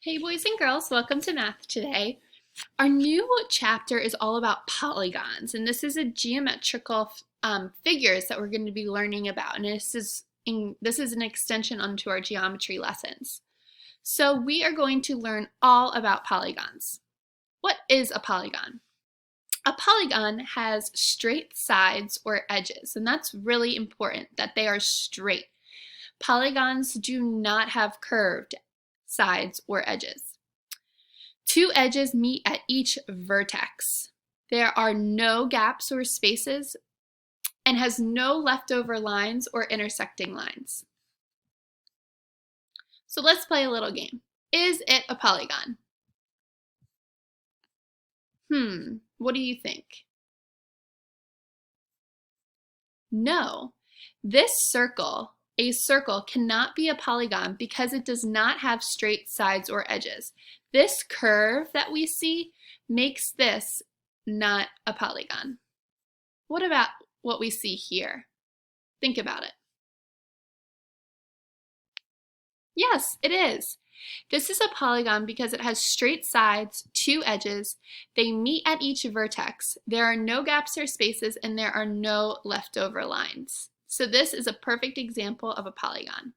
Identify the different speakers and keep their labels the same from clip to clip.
Speaker 1: Hey boys and girls, welcome to math today. Our new chapter is all about polygons, and this is a geometrical figures that we're going to be learning about, and this is an extension onto our geometry lessons. So we are going to learn all about polygons. What is a polygon? A polygon has straight sides or edges, and that's really important that they are straight. Polygons do not have curved sides or edges. Two edges meet at each vertex. There are no gaps or spaces and has no leftover lines or intersecting lines. So let's play a little game. Is it a polygon? What do you think? No. This circle, a circle, cannot be a polygon because it does not have straight sides or edges. This curve that we see makes this not a polygon. What about what we see here? Think about it. Yes, it is. This is a polygon because it has straight sides, two edges. They meet at each vertex. There are no gaps or spaces, and there are no leftover lines. So this is a perfect example of a polygon.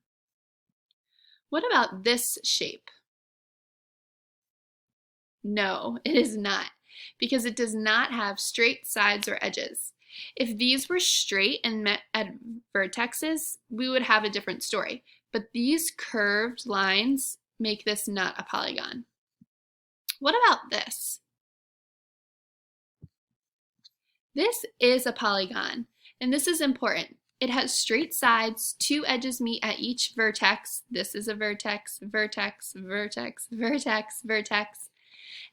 Speaker 1: What about this shape? No, it is not, because it does not have straight sides or edges. If these were straight and met at vertexes, we would have a different story. But these curved lines make this not a polygon. What about this? This is a polygon, and this is important. It has straight sides, two edges meet at each vertex. This is a vertex, vertex, vertex, vertex, vertex.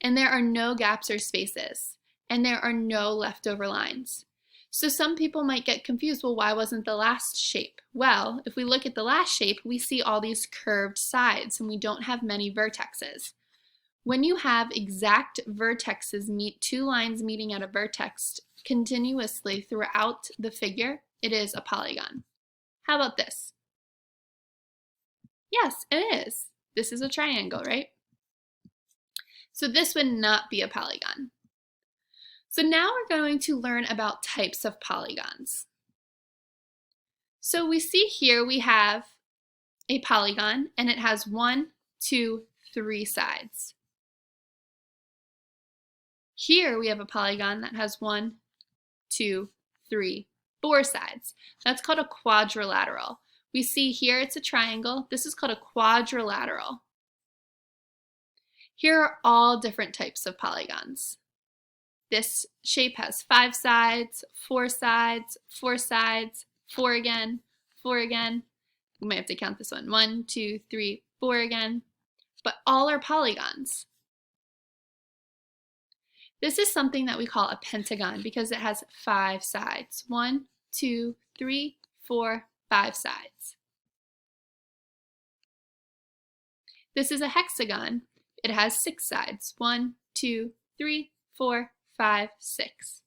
Speaker 1: And there are no gaps or spaces, and there are no leftover lines. So some people might get confused, well, why wasn't the last shape? Well, if we look at the last shape, we see all these curved sides, and we don't have many vertexes. When you have exact vertexes meet two lines meeting at a vertex continuously throughout the figure, it is a polygon. How about this? Yes, it is. This is a triangle, right? So this would not be a polygon. So now we're going to learn about types of polygons. So we see here we have a polygon, and it has 1, 2, 3 sides. Here we have a polygon that has 1, 2, 3, 4 sides. That's called a quadrilateral. We see here it's a triangle. This is called a quadrilateral. Here are all different types of polygons. This shape has 5 sides, 4 sides, 4 sides, 4 again, 4 again. We might have to count this one. 1, 2, 3, 4 again. But all are polygons. This is something that we call a pentagon because it has 5 sides. 1, 2, 3, 4, 5 sides. This is a hexagon. It has 6 sides. 1, 2, 3, 4, 5, 6.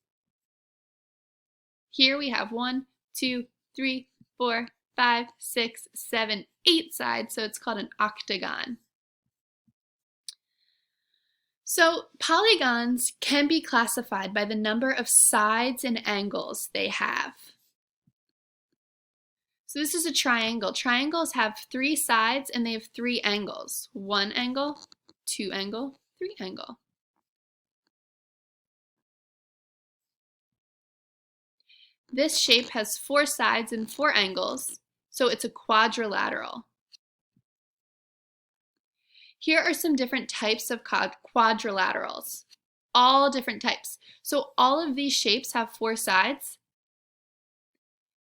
Speaker 1: Here we have 1, 2, 3, 4, 5, 6, 7, 8 sides, so it's called an octagon. So polygons can be classified by the number of sides and angles they have. So this is a triangle. Triangles have 3 sides and they have 3 angles. 1 angle, 2 angle, 3 angle. This shape has 4 sides and 4 angles, so it's a quadrilateral. Here are some different types of quadrilaterals, all different types. So all of these shapes have 4 sides,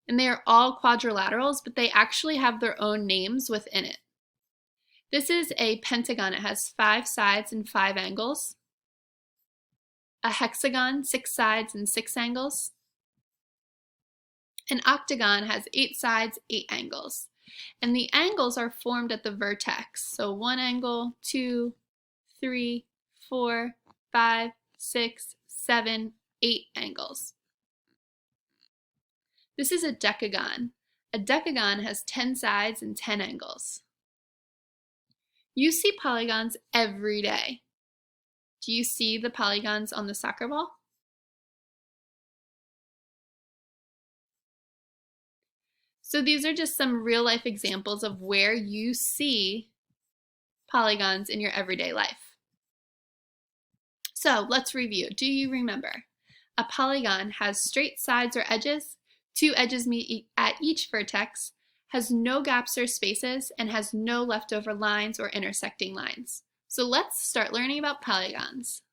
Speaker 1: and they are all quadrilaterals, but they actually have their own names within it. This is a pentagon. It has 5 sides and 5 angles. A hexagon, 6 sides and 6 angles. An octagon has 8 sides, 8 angles. And the angles are formed at the vertex. So 1 angle, 2, 3, 4, 5, 6, 7, 8 angles. This is a decagon. A decagon has 10 sides and 10 angles. You see polygons every day. Do you see the polygons on the soccer ball? So these are just some real life examples of where you see polygons in your everyday life. So let's review. Do you remember? A polygon has straight sides or edges, two edges meet at each vertex, has no gaps or spaces, and has no leftover lines or intersecting lines. So let's start learning about polygons.